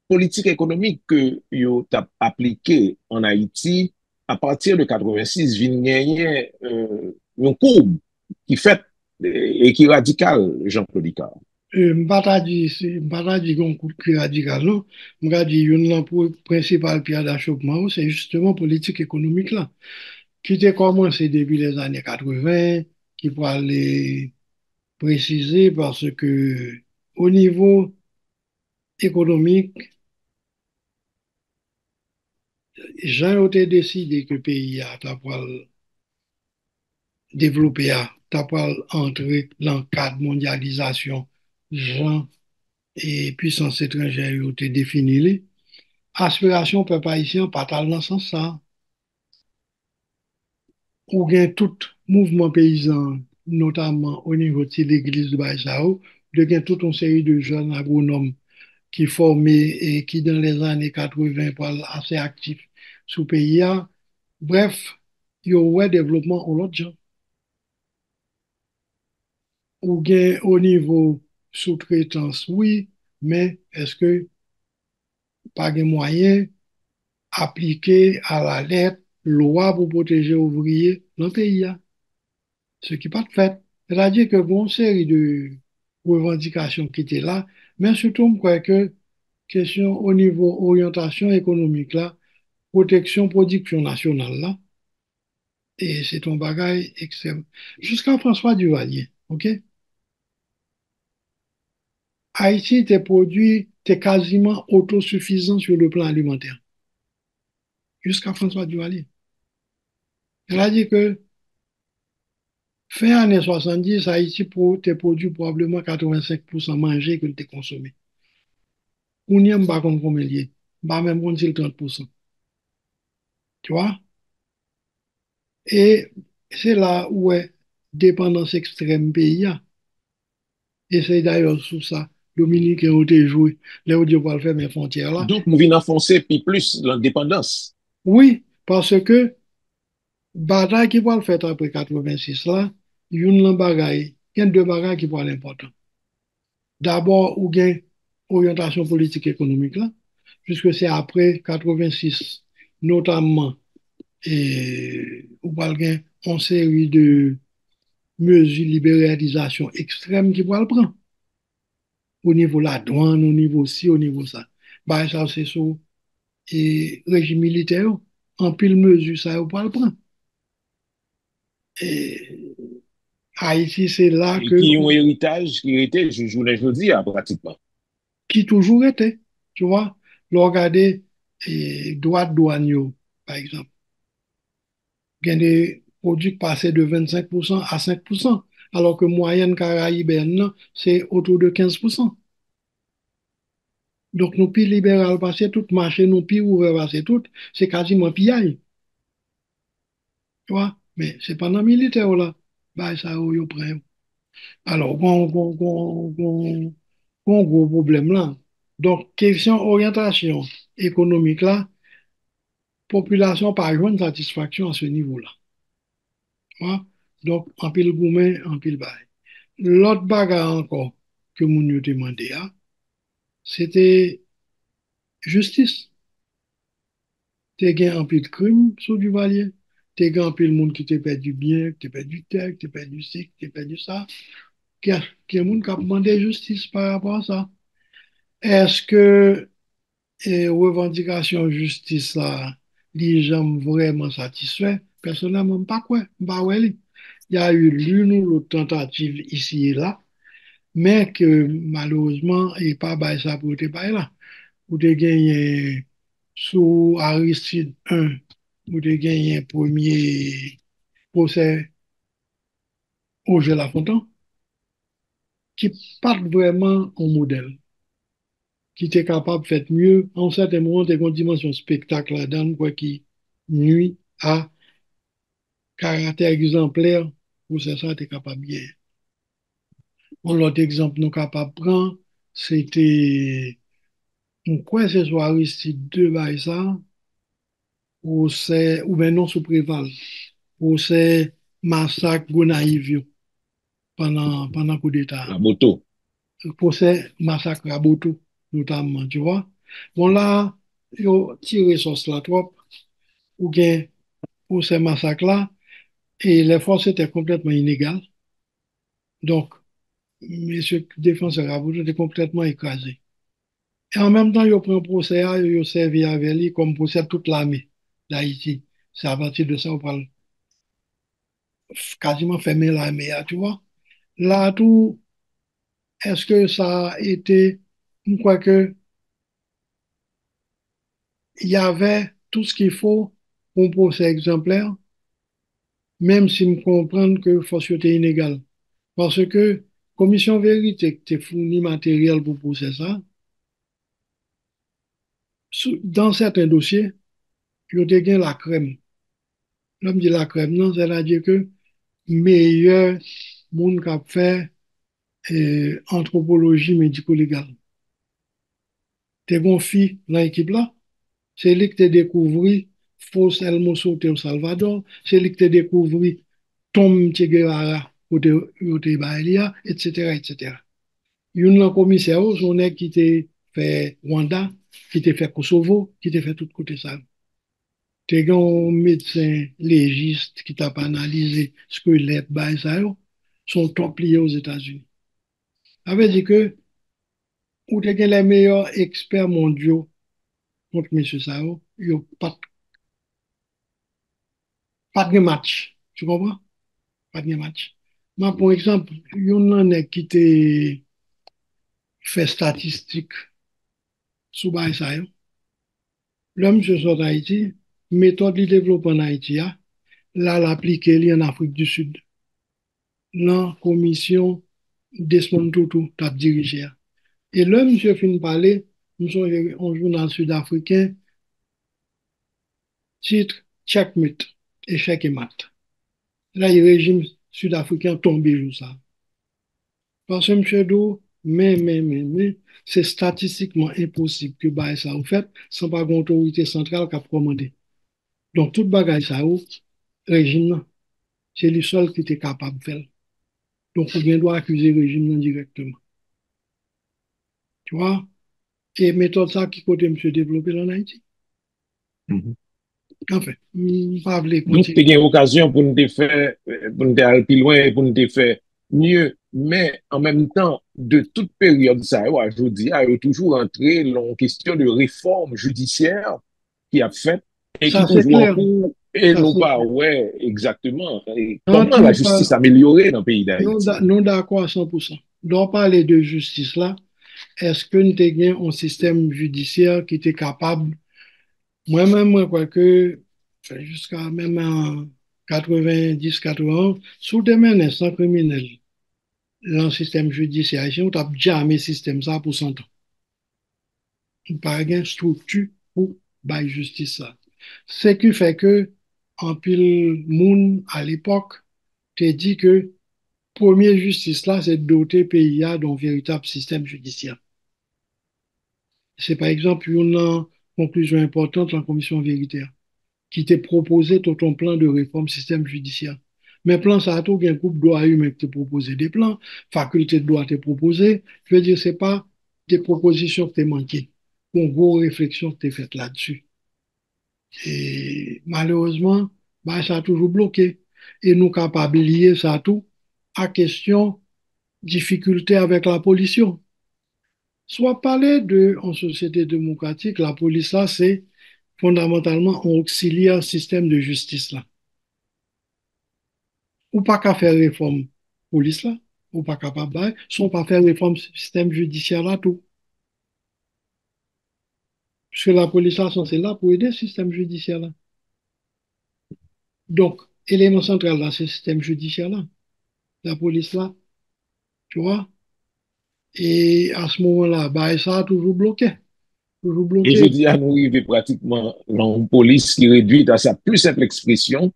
politique économique que yo t'a appliqué en Haïti à partir de 86 vient gagner une courbe qui fait et qui est radicale, Jean-Claude Icard. M'pata di gon coup de radical, non? M'ka di yon nan principal pierre d'achoppement, c'est justement politique économique là, qui était commencé depuis les années 80, qui pour aller préciser parce que au niveau économique, j'ai été décidé que le pays a pour développer, a pour entrer dans le cadre de mondialisation, gens et puissance étrangère ont été définis. Aspiration peuple haïtien pas dans ce sens ça. Ou bien tout mouvement paysan, notamment au niveau de l'église de Baïsao, de gain toute une série de jeunes agronomes qui formés et qui dans les années 80 parlent assez actifs sous pays. Bref, il y a un développement en l'autre genre. Ou bien au niveau sous-traitance, oui, mais est-ce que pas de moyens appliqués à la lettre, loi pour protéger les ouvriers dans le pays? Ce qui n'est pas fait. C'est-à-dire que bon, série de revendications qui étaient là, mais surtout, je crois que question au niveau orientation économique là, protection, production nationale là, et c'est un bagage extrême. Jusqu'à François Duvalier, ok? Haïti était produit, était quasiment autosuffisant sur le plan alimentaire. Jusqu'à François Duvalier. C'est-à-dire que fin années 70, Haïti était produit probablement 85% manger que était consommé. On n'y a pas combien lié, pas même on dit le 30%. Tu vois? Et c'est là où est dépendance extrême pays. Et c'est d'ailleurs sous ça, Dominique a été joué, là où Dieu va le faire mes frontières là. Donc, nous venons enfoncer puis plus l'indépendance. Oui, parce que bataille qui va le faire après 86 là, il y a une bagaille, il y a deux bagailles qui vont l'important. D'abord, ou gain orientation politique économique là, puisque c'est après 86, notamment, et ou va gain une série de mesures de libéralisation extrême qui va le prendre. Au niveau de la douane, au niveau ci, au niveau ça. Bah, ça, c'est sous et régime militaire, en pile mesure, ça, on va le prendre. Et Haïti, c'est là que. Qui ont un héritage qui était, je le dis, pratiquement. Qui toujours était, tu vois. Le regarder, droit de douane, par exemple. Il y a des produits qui passaient de 25% à 5%, alors que moyenne caraïbenne, c'est autour de 15%. Donc, nous, pays libéral passer tout marché, nous, pays ouvert passer tout, c'est quasiment pillage. Tu vois? Mais c'est pas dans le militaire, là. Bah, ça, yo prend. Alors, gros problème là. Donc, question orientation économique là, population pas une satisfaction à ce niveau-là. Tu vois? Donc, en pile gourmet, en pile bail. L'autre bagarre encore que moun yo demandé, c'était justice. T'es gain en pile crime sur du valier. T'es gain en pile monde qui te perdu bien, qui te perdu terre, qui te perdu ci, qui te perdu ça. Qui a monde qui a demandé justice par rapport à ça. Est-ce que revendication justice là, les gens vraiment satisfaits? Personnellement, pas quoi. Bah ouais, il y a eu l'une ou l'autre tentative ici et là, mais que malheureusement, il n'y a pas bail ça pour te bail là. Pour te gagner sous Aristide 1, pour te gagner premier procès Roger Lafontaine, qui pas vraiment un modèle, qui était capable de faire mieux. En certain moment, il y a une dimension spectacle là-dedans, quoi, qui nuit à caractère exemplaire pour ça, tu es capable bien. Bon, l'autre exemple nous capable de prendre, c'était, quoi, ce soit Aristide 2, bah, ça, ou c'est, ou bien non sous Préval, ou c'est massacre Gonaïve pendant le coup d'État. La moto. Pour ces massacres à Boto, notamment, tu vois. Bon, là, ils ont tiré sur cela trop, ou bien pour ces massacres-là, et les forces étaient complètement inégales. Donc, messieurs défenseurs à Boto étaient complètement écrasés. Et en même temps, ils ont pris un procès, ils ont servi avec lui comme procès toute l'armée d'Haïti. C'est à partir de ça qu'on parle quasiment fermer l'armée, tu vois. Là, tout, est-ce que ça a été, je crois que il y avait tout ce qu'il faut pour un procès exemplaire, même si me comprendre que force était inégale. Parce que commission vérité qui te fourni matériel pour procès ça, dans certains dossiers, il y a gagné la crème. L'homme dit la crème, non, c'est-à-dire que meilleur monde qui a fait anthropologie médico-légale. T'es gonfi dans l'équipe là, c'est lui qui t'a découvert Fos El Mosote au Salvador, c'est lui qui t'a découvert Tom Che Guevara au Baelia, etc., etc. Il y a un commissaire, son qui t'a fait Rwanda, qui t'a fait Kosovo, qui t'a fait tout côté ça. Tu as un médecin légiste qui t'a analysé ce que les bails sont top liés aux États-Unis. Ça veut dire que ou tu les meilleurs experts mondiaux contre M. Sao, il n'y a pas de match. Tu comprends? Pas de match. Moi, par exemple, il y en a qui te fait statistique sur bail ça. L'homme se sort d'Haïti, méthode de développement en Haïti, là, l'appliquer en Afrique du Sud. La commission Desmond Tutu t'a dirigé. Et là, monsieur fin parler, nous sommes un journal sud-africain, titre Checkmate, échec et mat. Là, le régime sud-africain tombe sur ça. Parce que monsieur Dou, mais, c'est statistiquement impossible que bah, ça en fait, sans pas une autorité centrale qui a commandé. Donc, toute bagaille ça, régime, c'est le seul qui était capable de faire. Donc, on bien doit accuser le régime directement. Tu vois? Et méthode ça qui côté monsieur développé en Haïti. Enfin, pas vle Donc, tu as eu l'occasion pour nous faire, pour nous aller plus loin, pour nous faire mieux. Mais en même temps, de toute période, ça, je vous dis, il y a toujours entré dans une question de réforme judiciaire qui a fait et ça, qui toujours en clair. cours et Ça, non c'est pas, clair. ouais, exactement. Et comment la justice a amélioré dans le pays d'Haïti? Non d'accord à 100%. Donc, parler de justice là, est-ce que nous avons un système judiciaire qui était capable, moi-même, moi, quoi que, jusqu'à même en 90-91, sous des menaces sans criminels, dans le système judiciaire, on n'a jamais système ça pour 100 ans. Il n'y a pas de structure pour la justice ça. Ce qui fait que, en pile monde à l'époque, t'es dit que première justice là, c'est de doter pays d'un véritable système judiciaire. C'est par exemple une conclusion importante de la commission véritaire qui t'a proposé tout un plan de réforme système judiciaire. Mais plan ça a tout un groupe de droits humains qui t'a proposé des plans, faculté de droit t'a proposé. Je veux dire, c'est pas des propositions que t'as manquées. Une grosse réflexion que t'as faite là-dessus. Et malheureusement, bah, ça a toujours bloqué. Et nous capables de lier ça tout à question difficulté avec la pollution. Soit parler de, en société démocratique, la police là, c'est fondamentalement un auxiliaire système de justice là. Ou pas qu'à faire réforme police là, ou pas capable, sont pas faire réforme système judiciaire là tout. Puisque la police là, c'est là pour aider le système judiciaire là. Donc, élément central là, c'est le système judiciaire là. La police là, tu vois. Et à ce moment-là, bah, ça a toujours bloqué. Toujours Et je bloqué. dis à nous arriver pratiquement dans une police qui réduit à sa plus simple expression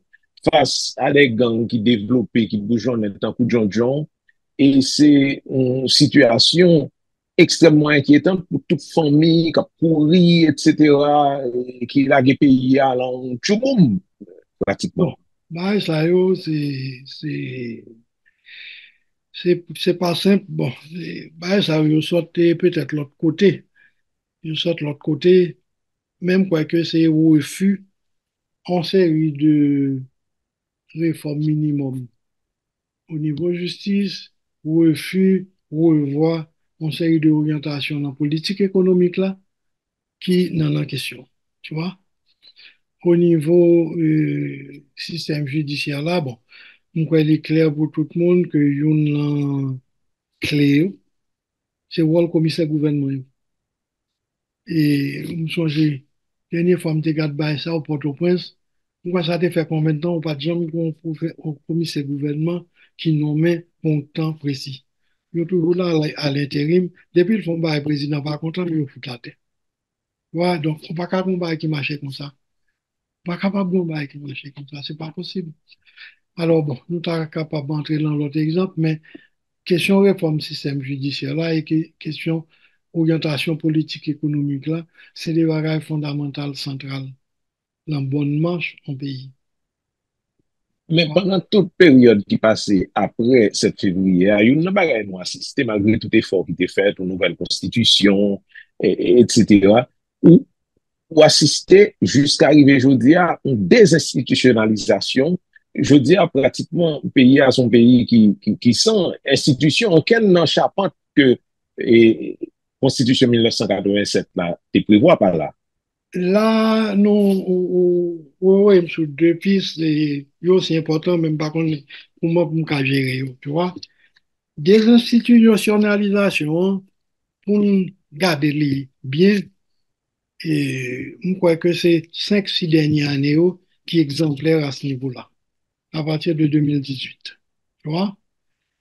face à des gangs qui développent, qui bougonnent tant que John John. Et c'est une situation extrêmement inquiétante pour toute famille qui a pourri, etc., et qui a des pays à l'en pratiquement. Bon, bah, ça, yo, c'est pas simple. Bon, bah, ça, yo, sauter peut-être l'autre côté. Yo saute l'autre côté, même quoi que c'est au refus en série de réformes minimum au niveau justice, refus, revoir en série d'orientation dans la politique économique là, qui n'en a question. Tu vois? Au niveau système judiciaire là, bon, donc il est clair pour tout le monde que une clé, c'est le commissaire gouvernement. Et je me souviens, dernière fois, je regarde ça au Port-au-Prince. Pourquoi ça a fait combien de temps? On pas de gens au commissaire gouvernement qui nommait pour un temps précis. Ils sont toujours là à l'intérim. Depuis le fond, le président pas content, il fout la tête. Ouais, donc, on ne peut pas combattre qui marche comme ça. On n'est pas capable de combattre qui marche comme ça. C'est pas possible. Alors, bon, nous sommes capables d'entrer dans l'autre exemple, mais question réforme système judiciaire là et question orientation politique économique là, c'est des bagages fondamentaux centrales dans bonne marche en pays. Mais pendant toute période qui passait après 7 février, il y a une bagaille nous assisté malgré tout effort qui était fait, une nouvelle constitution, etc., où, où assister jusqu'à arriver aujourd'hui à une désinstitutionnalisation. Je dis à pratiquement pays à son pays qui sont institutions auxquelles n'en charpente que et, Constitution 1987 là, te prévoit par là. Là, nous, ouais, sur deux pistes, et c'est important, même pas qu'on pour moi, pour me gérer, tu vois. Désinstitutionnalisation, pour nous garder les bien, et je crois que c'est 5-6 dernières années qui est exemplaire à ce niveau-là, à partir de 2018. Tu vois?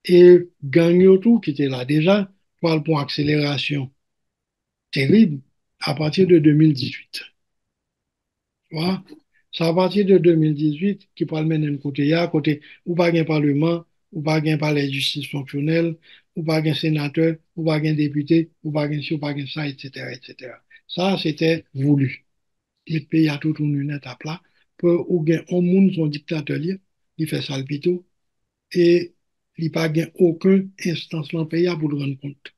Et gang tout qui était là déjà, parle pour accélération terrible à partir de 2018. Tu vois? C'est à partir de 2018 qui parle mener un côté, à côté, ou pas un parlement, ou pas un palais de justice fonctionnel, ou pas un sénateur, ou pas un député, ou pas un ci, ou pas un ça, etc., etc. Ça, c'était voulu. Le pays a tout une étape là, pour ou gain un monde son dictateur, il fait ça le pito, et il n'y a pas aucune instance dans le pays pour le rendre compte.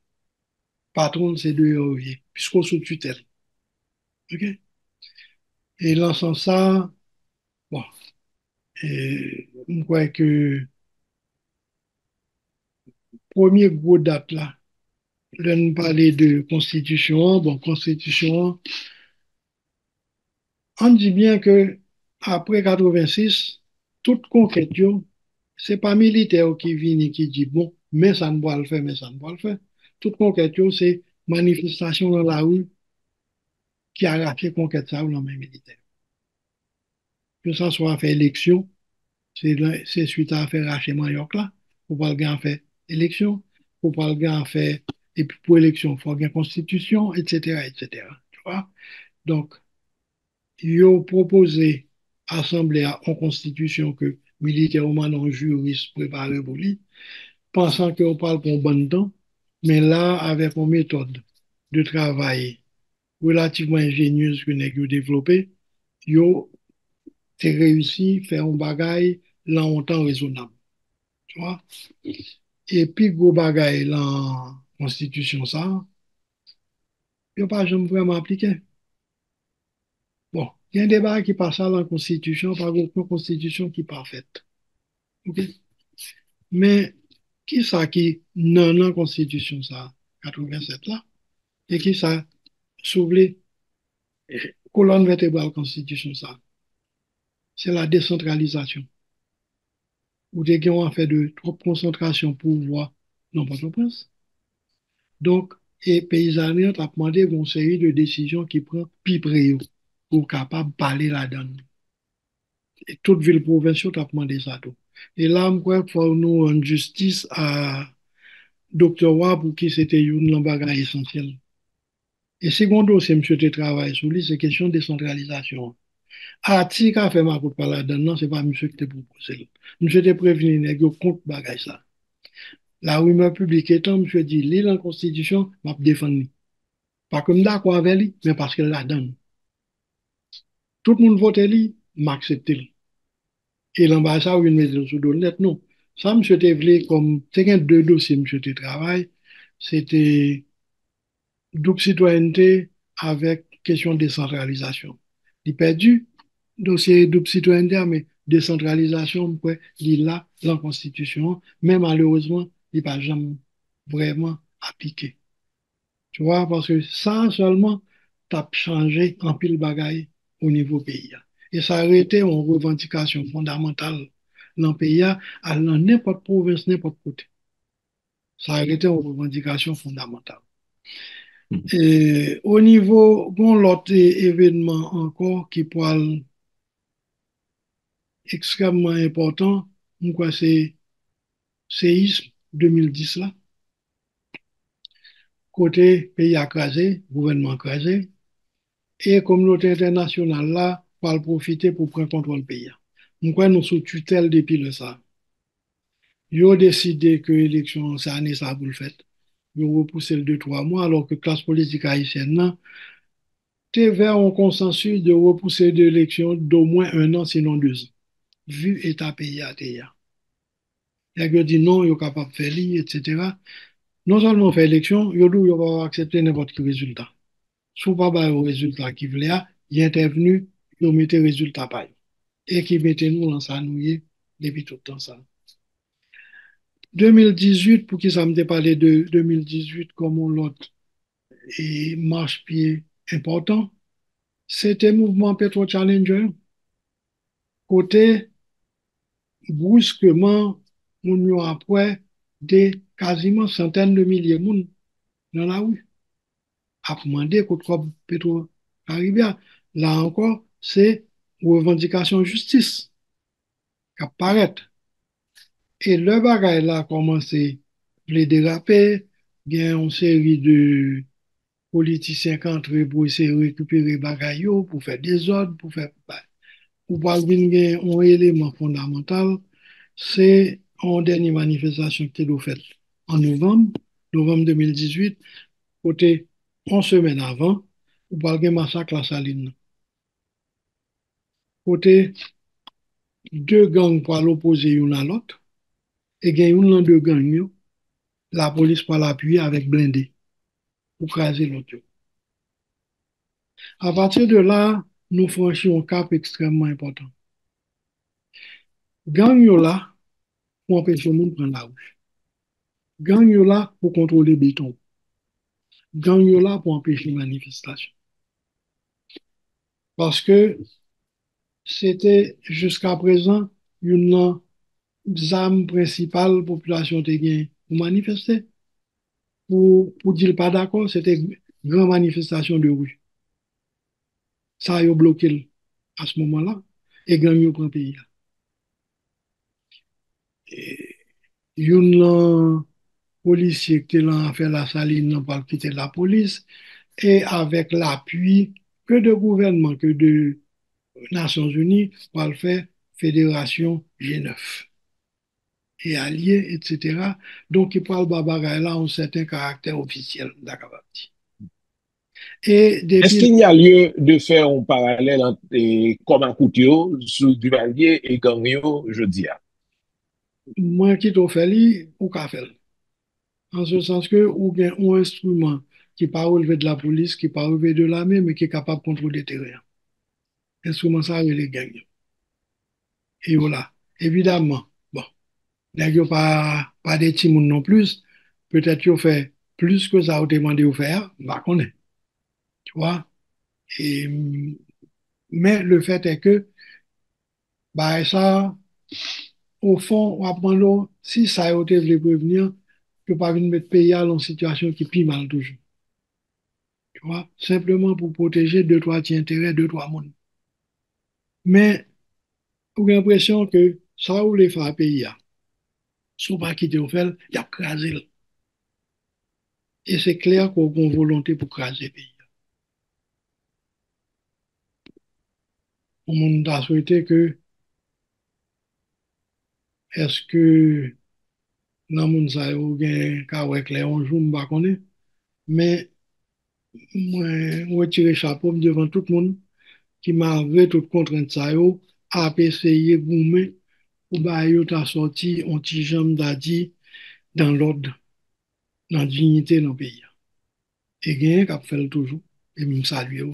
Patron, c'est de puisqu'on sous tutelle. OK? Et lançant ça, bon, et on croit que premier gros date là, là nous parler de constitution, bon, constitution, on dit bien que après 86, toute conquête, c'est pas militaire qui vient et qui dit bon, mais ça ne va le faire, mais ça ne va le faire. Toute conquête, c'est manifestation dans la rue qui a arraché conquête ça ou la main militaire. Que ça soit fait élection, c'est suite à faire racheter Mayotte là, pour pas le gars faire élection, pour pas le gars faire, et puis pour élection, il faut une constitution, etc., etc. Tu vois? Donc, ils ont proposé assemblée en constitution que militairement non juriste préparé pour lui, pensant qu'on parle pour un bon temps, mais là, avec une méthode de travail relativement ingénieuse que nous avons développée, ils ont réussi à faire un bagage là en temps raisonnable. Tu vois? Et puis, gros bagage là en constitution, ça, ils n'ont pas jamais vraiment appliqué. Bon, il y a un débat qui passe à la constitution, par aucune constitution qui est parfaite. OK? Mais qui ça qui non la constitution ça 87 là et qui ça soulevé colonne vertébrale constitution ça c'est la décentralisation où des gens ont fait de trop concentration pouvoir non pas Port-au-Prince. Donc, et paysanne a demandé une série de décisions qui prend puis près pour capable parler là-dedans. Et toute ville provinciale a demandé ça tout. Et là, je crois qu'il faut nous rendre justice à Dr. Wa pour qui c'était une bagage essentielle. Et second dossier, monsieur, te travaille sur lui, c'est question de décentralisation. Article a fait ma coupe là-dedans, non, c'est pas monsieur qui te proposé. Monsieur te prévenu, nèg yo contre bagage ça. La rumeur publique étant, monsieur dit, lit la constitution, m'a défendu. Pas comme d'accord avec lui, mais parce qu'elle la donne. Tout le monde vote lui, m'accepte. Et l'ambassade, il met sous dos net, non. Ça, monsieur te voulait comme, c'est un deux dossiers, monsieur te travaille. C'était double citoyenneté avec question de décentralisation. Il perdu, dossier double citoyenneté, mais décentralisation, il là, dans la Constitution, mais malheureusement, il n'a pas jamais vraiment appliqué. Tu vois, parce que ça seulement, t'as changé en pile bagaille au niveau pays. Et ça aurait été une revendication fondamentale dans le pays, à n'importe province, n'importe côté. Ça aurait été une revendication fondamentale. Et au niveau, bon, l'autre événement encore qui pourrait extrêmement important, quoi, c'est séisme 2010 là. Côté pays écrasé, gouvernement écrasé, et communauté internationale là, pour profiter pour prendre contrôle du pays. Nous quoi nous sous tutelle depuis le ça. Ils ont décidé que l'élection, cette année, ça vous le faites. Ils ont repoussé le 2-3 mois, alors que la classe politique haïtienne, là, t'es vers un consensus de repousser l'élection d'au moins 1 an, sinon 2 ans, vu l'état pays à terre. Il y a dit non, ils sont capables de faire l'île, etc. Non seulement faire l'élection, ils ont accepter n'importe quel résultat. Si vous pas le résultat qui voulait, il est intervenu, ils ont mis le résultat pas. Et qui mettait nous dans sa nouille depuis tout le temps ça. 2018, pour qui ça me parlé de 2018 comme l'autre et marche-pied important, c'était mouvement Petro Challenger. Côté, brusquement, on y a après des quasiment centaines de milliers de monde dans la rue. A demandé contre Petro Caribia. Là encore, c'est revendication de justice qui apparaît. Et le bagage là a commencé à déraper. Il y a une série de politiciens qui entrent pour essayer de récupérer les bagages pour faire des ordres, pour faire. Pour parvenir à un élément fondamental, c'est une dernière manifestation qui a été faite en novembre 2018, côté 11 semaines avant, pour parler un massacre à la Saline. Côté deux gangs pour l'opposer l'une à l'autre, et il y a une deux gangs, la police pour l'appuyer avec blindé pour craser l'autre. À partir de là, nous franchissons un cap extrêmement important. Gang là pour empêcher le monde de prendre la rue. Gang là pour contrôler le béton. Gang là pour empêcher les manifestations. Parce que c'était jusqu'à présent une arme principale population de gain pour manifester. Pour dire pas d'accord, c'était une grande manifestation de rue. Ça a bloqué à ce moment-là et gang prend le pays. Un policier qui a fait la saline n'a pas quitté la police et avec l'appui que de gouvernement, que de Nations Unies, pour le faire Fédération G9 et alliés, etc. Donc, il parle de là un certain caractère officiel, d'accord. Est-ce qu'il y a lieu de faire un parallèle entre comme un couteau sous Duvalier et Gagnon, je dis? Moi, qui t'ai fait, ou qu'a fait. En ce sens que, ou bien un instrument qui n'est pas relevé de la police, qui n'est pas relevé de l'armée, mais qui est capable de contrôler le terrain. Instrument ça, il est gagné. Et voilà. Évidemment, bon, il n'y a pas de petits monde non plus. Peut-être qu'il fait plus que ça a demandé de faire, bah, qu'on est. Tu vois? Et, mais le fait est que, bah, ça, au fond, on apprend si ça a été voulu prévenir, que pas venir mettre pays dans une situation qui pire mal toujours. Tu vois, simplement pour protéger deux, trois petits intérêts, deux, trois mondes. Mais, j'ai l'impression que ça où les faire pays, si on pas quitter au fait, il y a crasé. Et c'est clair qu'on a une volonté pour craser le pays. On a souhaité que, est-ce que dans le monde, ça a eu un clair un jour, je ne sais pas. Mais, moi, je retire chapeau devant tout le monde qui malgré toute contrainte ça yo a essayé goumer pour ba yo ta sorti on ti jambe d'adi dans l'ordre dans la dignité dans le pays et gain qu'a fait toujours et me saluer.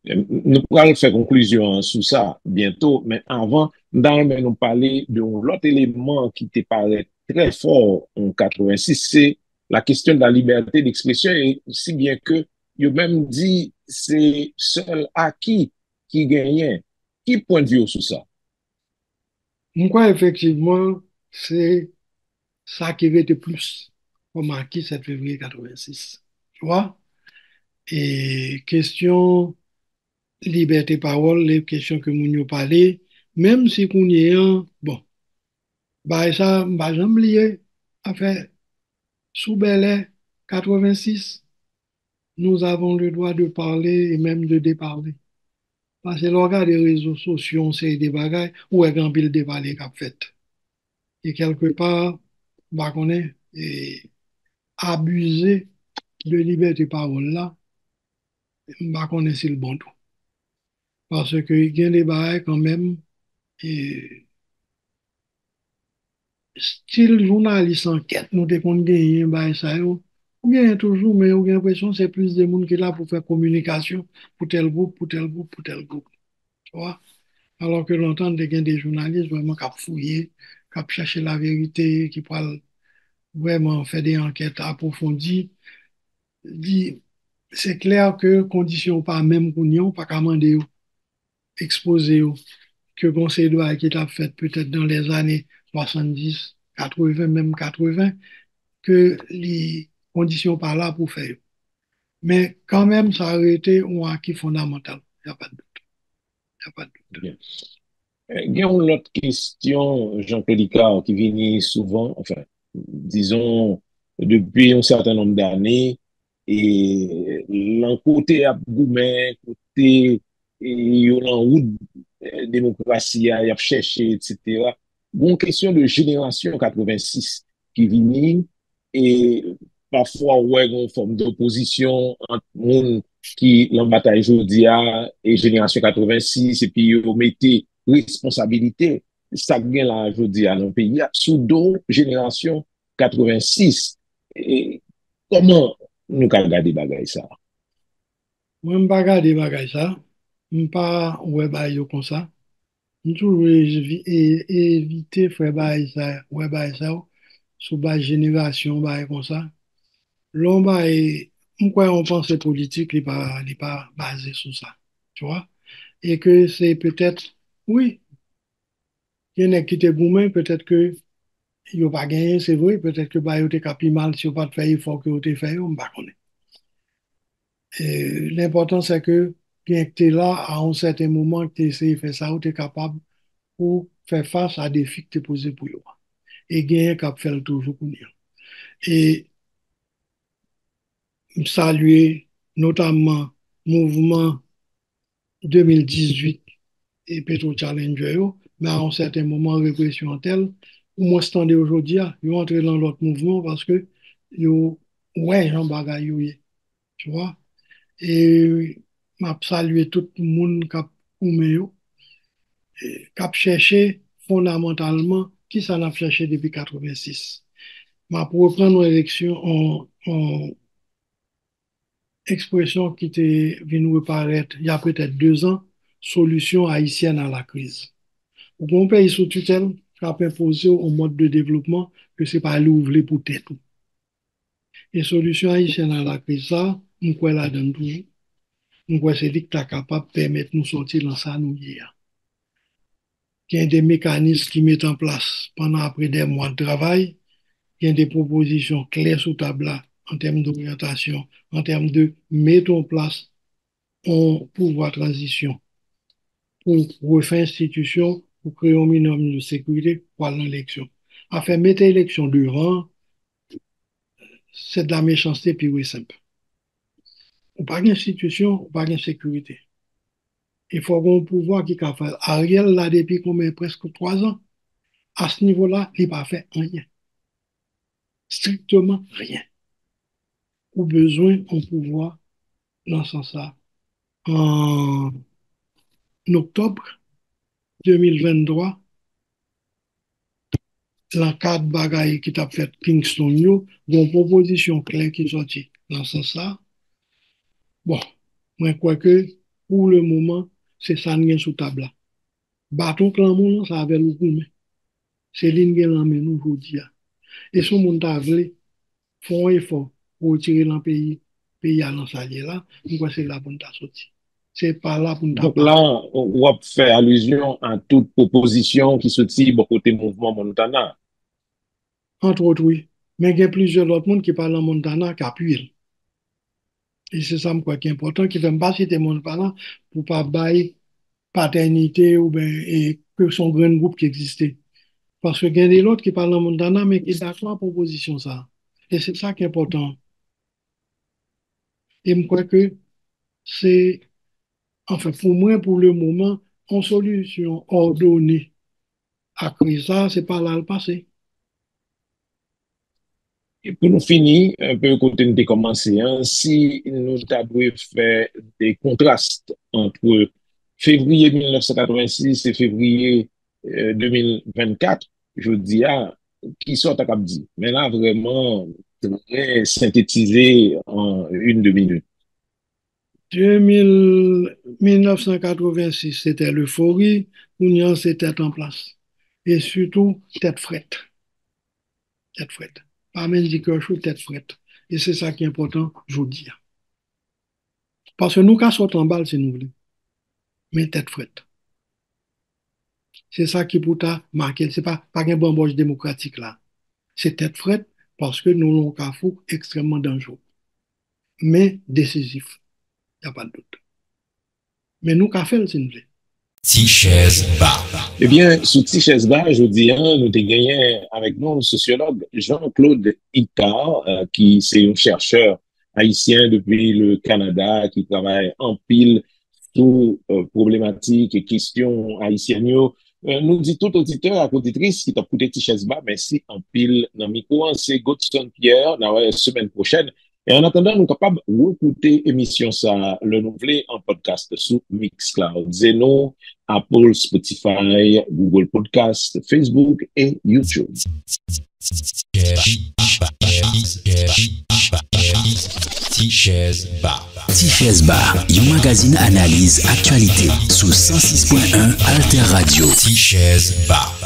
Nous pourrons faire conclusion sur ça bientôt, mais avant, nous parler de l'autre élément qui te paraît très fort en 86, c'est la question de la liberté d'expression, et si bien que il même dit c'est seul acquis qui gagnait. Qui point de vue sur ça? Moi, effectivement, c'est ça qui était plus comme acquis 7 février 86. Tu vois? Et question liberté parole, les questions que nous avons parlé, même si qu'on y est, bon, bah ça, bah j'aime lier, enfin, sous Bel-Air 86, nous avons le droit de parler et même de déparler. Parce que l'organe des réseaux sociaux, c'est des bagages où est grand pile de parler qu'a fait. Et quelque part, bah qu'on est et abuser de liberté parole là, bah qu'on est sur le bon tout. Parce que il y a des bagages quand même et style journaliste enquête, nous te qu'on gagne bah ça yo. Ou bien toujours, mais on a l'impression que c'est plus de monde qui est là pour faire communication pour tel groupe, pour tel groupe, pour tel groupe. Tu vois? Alors que longtemps, il y a des journalistes vraiment qui ont fouillé, qui ont cherché la vérité, qui parlent vraiment faire des enquêtes approfondies. C'est clair que conditions pas même qu'on y a, pas qu'à demander, exposer, que le conseil de loi qui a fait peut-être dans les années 70, 80, même 80, que les conditions pas là pour faire. Mais quand même, ça a été un acquis fondamental. Il n'y a pas de doute. Il n'y a pas de doute. Bien. Il y a une autre question, Jean-Claude Icard, qui vient souvent, enfin, disons, depuis un certain nombre d'années, et l'un côté à Goumen, côté, et l'en route, démocratie, il a cherché, etc. Bon, question de génération 86 qui vient, et parfois, ouais, une forme d'opposition entre monde qui, l'en bataille aujourd'hui, et génération 86, et puis, vous mettez responsabilité, ça gagne là, je dis, à nos pays, sous deux générations 86. Et comment nous avons regardé bagay ça? Moi, je ne pas regarder bagay ça. Je ne pas ouais bagay yo comme ça. Je toujours éviter faire bagay ça, ouais bagay ça, sous bagay génération, bagay comme ça. L'on bagay, pourquoi on pense que politique n'est pas basé sur ça. Tu vois? Et que c'est peut-être, oui, il y en a qui étaient gourmands, peut-être que ils n'ont pas gagné, c'est vrai, peut-être que bah, ils ont été mal si ils n'ont pas fait l'effort qu'ils ont fait, on ne pas connaît. Et l'important, c'est que, bien que tu es là, à un certain moment, que tu essaies de faire ça, tu es capable pour faire face à des défis que tu es posé pour eux. Et gagner cap faire toujours pour nous. Et saluer notamment mouvement 2018 et Petro Challenger, mais à un certain moment, répression telle, ou moi, standé aujourd'hui, ils vont entrer dans l'autre mouvement parce que, yo, ouais, j'en bagaille, tu vois. Et m'a salué tout le monde qui a qui a cherché fondamentalement qui ça n'a cherché depuis 86. M'a pour reprendre une élection en expression qui était venue reparaître il y a peut-être 2 ans, solution haïtienne à la crise. Pour mon pays sous tutelle, qui a imposé au mode de développement que c'est pas l'ouvrir pour tête. Et solution haïtienne à la crise, ça, nous quoi la donne toujours. Nous quoi c'est dit que tu capable de permettre nous sortir dans ça nous hier. Il y a des mécanismes qui mettent en place pendant après des mois de travail il y a des propositions claires sous table là, en termes d'orientation, en termes de mettre en place un pouvoir transition pour refaire institution, pour créer un minimum de sécurité pour l'élection. Afin de mettre l'élection de rang, c'est de la méchanceté puis oui simple. Ou pas d'institution, ou pas de sécurité. Il faut avoir un pouvoir qui a fait. Ariel, là, depuis combien, presque 3 ans, à ce niveau-là, il n'a pas fait rien. Strictement rien. Ou besoin d'un pouvoir dans ce sens-là. En octobre 2023, l'encadre bagaille qui t'a fait Kingston, une proposition claire qui est sortie dans ce sens-là. Bon, moi, je crois que pour le moment, c'est ça qui est sous table. Bâton clamon, ça avait le coup, mais c'est l'une qui est là, mais nous, aujourd'hui. Et si on a voulu faire un effort pour retirer le pays à l'ensalier là, nous crois que c'est là pour nous sortir. C'est pas là pour nous. Donc là, on va faire allusion à toute proposition qui se tire au côté mouvement Montana. Entre autres, oui. Mais il y a plusieurs autres monde qui parlent en Montana qui appuient. Et c'est ça, je crois, qui est important, qui ne veut pas citer Montana pour ne pas bailler paternité ou bien et que son grand groupe qui existait. Parce que il y a des autres qui parlent en Montana, mais qui sont d'accord à la proposition ça. Et c'est ça qui est important. Et je crois que c'est, enfin, pour moi, pour le moment, une solution ordonnée à crise ça, c'est pas là le passé. Et pour nous finir, un peu côté nous commencé, hein, si nous avons fait des contrastes entre février 1986 et février 2024, je dis, qui sont à cap dire. Mais là, vraiment, très synthétisé en 1-2 minutes. 1986, c'était l'euphorie, Union, c'était en place. Et surtout, tête frette. Tête frette. Pas même dit que je suis tête frette. Et c'est ça qui est important, je vous dis. Parce que nous, quand sortons en balle, c'est nous voulons. Mais tête frette. C'est ça qui pour ta marqué. C'est pas un bamboche démocratique là. C'est tête frette parce que nous avons un carrefour extrêmement dangereux. Mais décisif. Il n'y a pas de doute. Mais nous, qu'à faire, c'est nous voulons. Tichèze Bar. Eh bien, sous Tichèze Bar, je dis, nous avons gagné avec nous le sociologue Jean-Claude Icard, qui est un chercheur haïtien depuis le Canada, qui travaille en pile sous problématiques et questions haïtiennes. Nous dit tout auditeur et auditrice qui t'a écouté Tichèze Bar, merci en pile dans le micro, c'est Godson Pierre, la semaine prochaine. Et en attendant, nous sommes capables d'écouter l'émission ça, le nouvelé en podcast sur Mixcloud, Zeno, Apple, Spotify, Google Podcast, Facebook et YouTube. Tichèze Bar. Tichèze Bar, un magazine analyse actualité sous 106.1 Alter Radio. Tichèze Bar.